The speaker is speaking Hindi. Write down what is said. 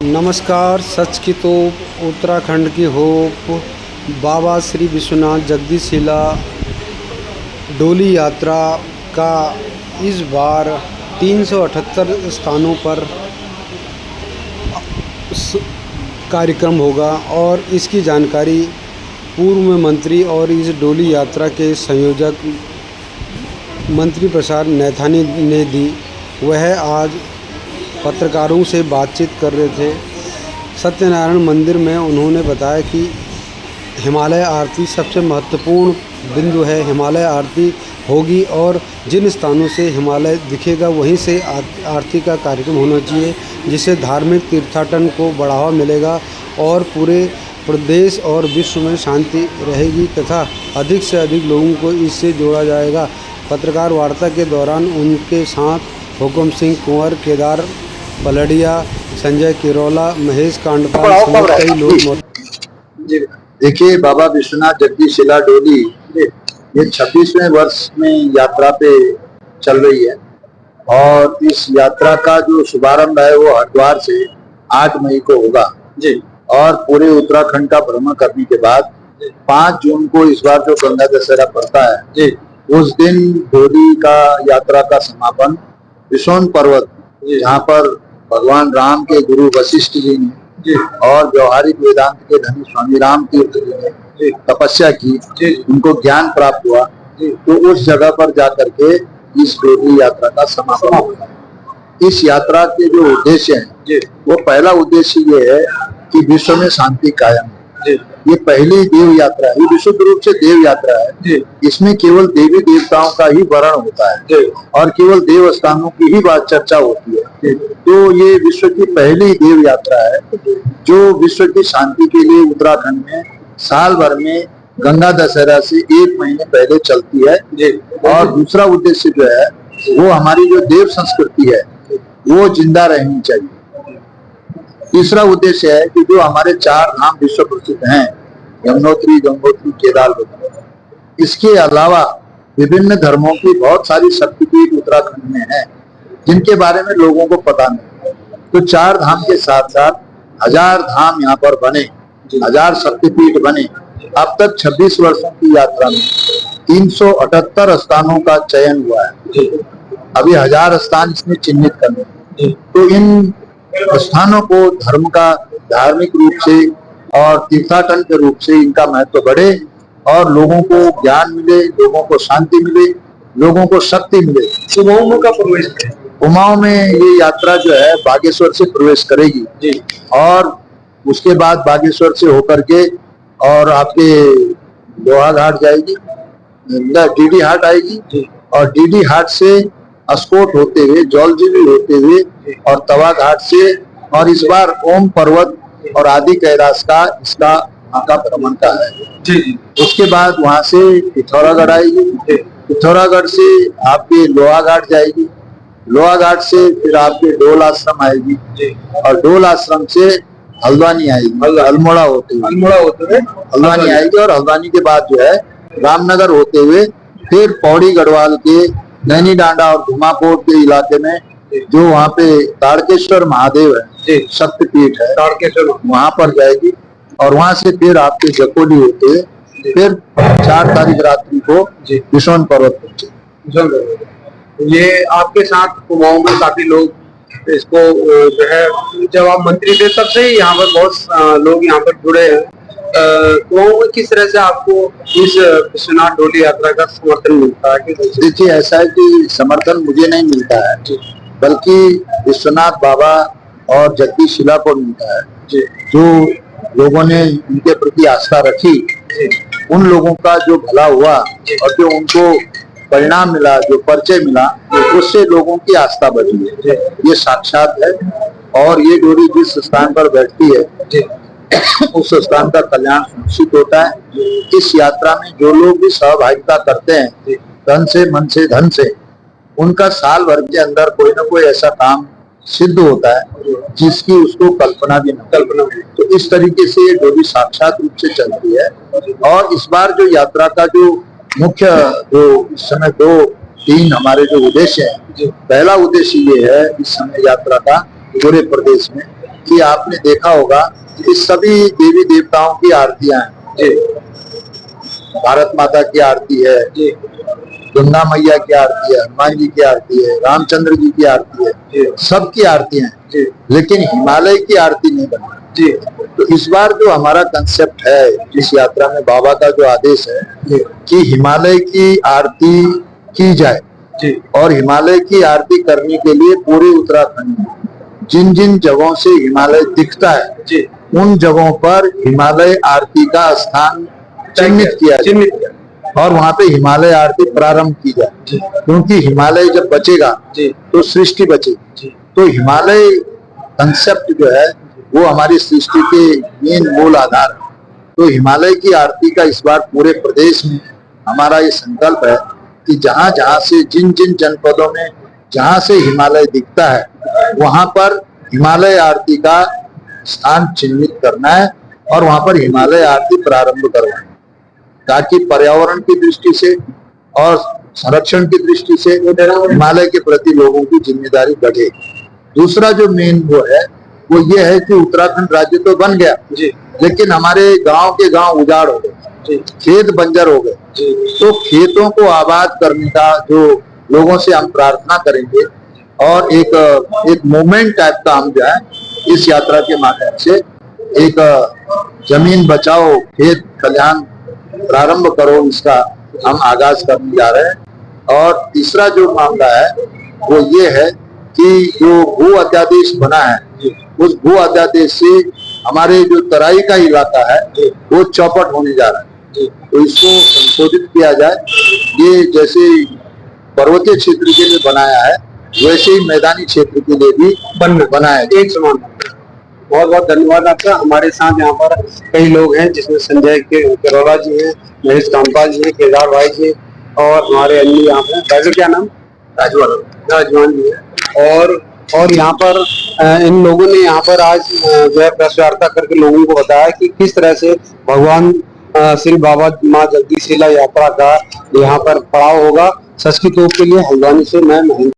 नमस्कार। सच की तो उत्तराखंड की होप बाबा श्री विश्वनाथ जगदीशिला डोली यात्रा का इस बार 378 स्थानों पर कार्यक्रम होगा और इसकी जानकारी पूर्व मंत्री और इस डोली यात्रा के संयोजक मंत्री प्रसाद नैथानी ने दी। वह आज पत्रकारों से बातचीत कर रहे थे सत्यनारायण मंदिर में। उन्होंने बताया कि हिमालय आरती सबसे महत्वपूर्ण बिंदु है। हिमालय आरती होगी और जिन स्थानों से हिमालय दिखेगा वहीं से आरती का कार्यक्रम होना चाहिए, जिससे धार्मिक तीर्थाटन को बढ़ावा मिलेगा और पूरे प्रदेश और विश्व में शांति रहेगी तथा अधिक से अधिक लोगों को इससे जोड़ा जाएगा। पत्रकार वार्ता के दौरान उनके साथ हुकुम सिंह कुंवर, केदार पलड़िया, संजय किरोला, महेश कांडपाल समेत कई लोग। देखिए, बाबा विश्वनाथ जगदीशिला डोली ये 26वें वर्ष में यात्रा पे चल रही है और इस यात्रा का जो शुभारंभ है वो हरिद्वार से 8 मई को होगा जी। और पूरे उत्तराखंड का भ्रमण करने के बाद 5 जून को इस बार जो गंगा दशहरा पड़ता है जी, उस दिन डोली का यात्रा का समापन विशोन पर्वत, जहाँ पर भगवान राम के गुरु वशिष्ठ जी ने और व्यवहारिक वेदांत के धनी स्वामी राम तीर्थ जी ने तपस्या की, उनको ज्ञान प्राप्त हुआ, तो उस जगह पर जाकर के इस डोली यात्रा का समापन होगा। इस यात्रा के जो उद्देश्य हैं, वो पहला उद्देश्य ये है कि विश्व में शांति कायम है। ये पहली देव यात्रा है, ये विशुद्ध रूप से देव यात्रा है। इसमें केवल देवी देवताओं का ही वर्ण होता है और केवल देव स्थानों की ही बात चर्चा होती है। तो ये विश्व की पहली देव यात्रा है जो विश्व की शांति के लिए उत्तराखंड में साल भर में गंगा दशहरा से 1 महीने पहले चलती है। और दूसरा उद्देश्य जो है वो हमारी जो देव संस्कृति है वो जिंदा रहनी चाहिए। तीसरा उद्देश्य है कि जो हमारे 4 धाम विश्व प्रसिद्ध हैं, यमुनोत्री, गंगोत्री, केदारपुर, इसके अलावा विभिन्न धर्मों की बहुत सारी शक्तिपीठ उत्तराखंड में हैं जिनके बारे में लोगों को पता नहीं। तो 4 धाम के साथ साथ 1000 धाम यहाँ पर बने, 1000 शक्तिपीठ बने। अब तक 26 वर्षों की यात्रा में 378 स्थानों का चयन हुआ है। अभी 1000 स्थान इसमें चिन्हित करने। तो इन स्थानों को धर्म का धार्मिक रूप से और तीर्थाटन के रूप से इनका महत्व बढ़े और लोगों को ज्ञान मिले, लोगों को शांति मिले, लोगों को शक्ति मिले। कुमाऊं का प्रवेश है। कुमाऊं में ये यात्रा जो है बागेश्वर से प्रवेश करेगी जी। और उसके बाद बागेश्वर से होकर के और आपके लोहा घाट जाएगी, डीडी हाट आएगी जी। और डीडी हाट से अस्कोट होते हुए, जौलजीबी होते हुए और तवा घाट से, और इस बार ओम पर्वत और आदि कैलाश का इसका वहाँ का भ्रमण का है जी। उसके बाद वहाँ से पिथौरागढ़ आएगी, पिथौरागढ़ से आपके लोहा घाट जाएगी, लोहा घाट से फिर आपके डोल आश्रम आएगी और डोल आश्रम से हल्द्वानी आएगी, अल्मोड़ा होते हुए हल्द्वानी आएगी। और हल्द्वानी के बाद जो है रामनगर होते हुए फिर पौड़ी गढ़वाल के नैनी डांडा और धुमाकोट के इलाके में जो वहाँ पे तारकेश्वर महादेव है, शक्तिपीठ है तारकेश्वर, वहाँ पर जाएगी। और वहाँ से फिर आपके जकोली होते हुए फिर 4 तारीख रात्रि को विशोन पर्वत पहुंचे। ये आपके साथ कुमाऊं में काफी लोग इसको जो है, जब आप मंत्री थे तब से ही यहाँ पर बहुत लोग यहाँ पर जुड़े हैं। कुमाऊं में किस तरह से आपको इस विश्वनाथ डोली यात्रा का समर्थन मिलता है? देखिए, ऐसा है कि समर्थन मुझे नहीं मिलता है, बल्कि विश्वनाथ बाबा और जगदीशिला को मिलता है। जो लोगों ने उनके प्रति आस्था रखी, उन लोगों का जो भला हुआ और जो उनको परिणाम मिला, जो परिचय मिला, उससे लोगों की आस्था बढ़ी है। ये साक्षात है। और ये डोरी जिस स्थान पर बैठती है उस स्थान का कल्याण सुनिश्चित होता है। इस यात्रा में जो लोग भी सहभागिता करते हैं तन से, मन से, धन से, उनका साल भर के अंदर कोई ना कोई ऐसा काम सिद्ध होता है जिसकी उसको कल्पना भी नहीं। तो इस तरीके से ये डोली साक्षात रूप से चलती है। और इस बार जो यात्रा का जो मुख्य जो इस समय 2-3 हमारे जो उद्देश्य है, पहला उद्देश्य ये है इस समय यात्रा का पूरे प्रदेश में कि आपने देखा होगा कि सभी देवी देवताओं की आरतियां हैं जी। भारत माता की आरती है जी, गंगा मैया की आरती है, हनुमान जी की आरती है, रामचंद्र जी की आरती है, सबकी आरतियां हैं जी। लेकिन हिमालय की आरती नहीं बनी जी। तो इस बार जो हमारा कंसेप्ट है इस यात्रा में, बाबा का जो आदेश है कि हिमालय की आरती की जाए जी। और हिमालय की आरती करने के लिए पूरे उत्तराखंड में जिन जिन जगहों से हिमालय दिखता है जी, उन जगहों पर हिमालय आरती का स्थान चिन्हित किया जाए और वहां पे हिमालय आरती प्रारंभ की जाए, क्योंकि हिमालय जब बचेगा तो सृष्टि बचेगी। तो हिमालय कंसेप्ट जो है वो हमारी सृष्टि के मेन मूल आधार है। तो हिमालय की आरती का इस बार पूरे प्रदेश में हमारा ये संकल्प है कि जहां जहां से जिन जिन जनपदों में जहां से हिमालय दिखता है वहां पर हिमालय आरती का स्थान चिन्हित करना है और वहां पर हिमालय आरती प्रारंभ करवाना है, ताकि पर्यावरण की दृष्टि से और संरक्षण की दृष्टि से हिमालय के प्रति लोगों की जिम्मेदारी बढ़े। दूसरा जो मेन वो है वो ये है कि उत्तराखंड राज्य तो बन गया जी, लेकिन हमारे गांव के गांव उजाड़ हो गए, खेत बंजर हो गए। तो खेतों को आबाद करने का जो लोगों से हम प्रार्थना करेंगे और एक मूवमेंट टाइप का हम जो है इस यात्रा के माध्यम से एक जमीन बचाओ खेत खलिहान प्रारंभ करो इसका हम आगाज करने जा रहे हैं। और तीसरा जो मामला है वो ये है कि जो भू अध्यादेश बना है उस भू अध्यादेश से हमारे जो तराई का इलाका है वो चौपट होने जा रहा है। तो इसको संशोधित किया जाए, ये जैसे पर्वतीय क्षेत्र के लिए बनाया है वैसे ही मैदानी क्षेत्र के लिए भी बनाया एक समान। बहुत बहुत धन्यवाद आपका। हमारे साथ यहाँ पर कई लोग हैं जिसमें संजय केरोला जी हैं, महेश कामपाल जी हैं, केदार भाई जी और हमारे अन्य यहाँ पर टाइगर क्या नाम राजवान जी है। और यहाँ पर इन लोगों ने यहाँ पर आज जो है प्रेस वार्ता करके लोगों को बताया कि किस तरह से भगवान श्री बाबा माँ जगदीशिला यात्रा का यहाँ पर पड़ाव होगा। सच की तोप के लिए हल्द्वानी से मैं महेंद्र।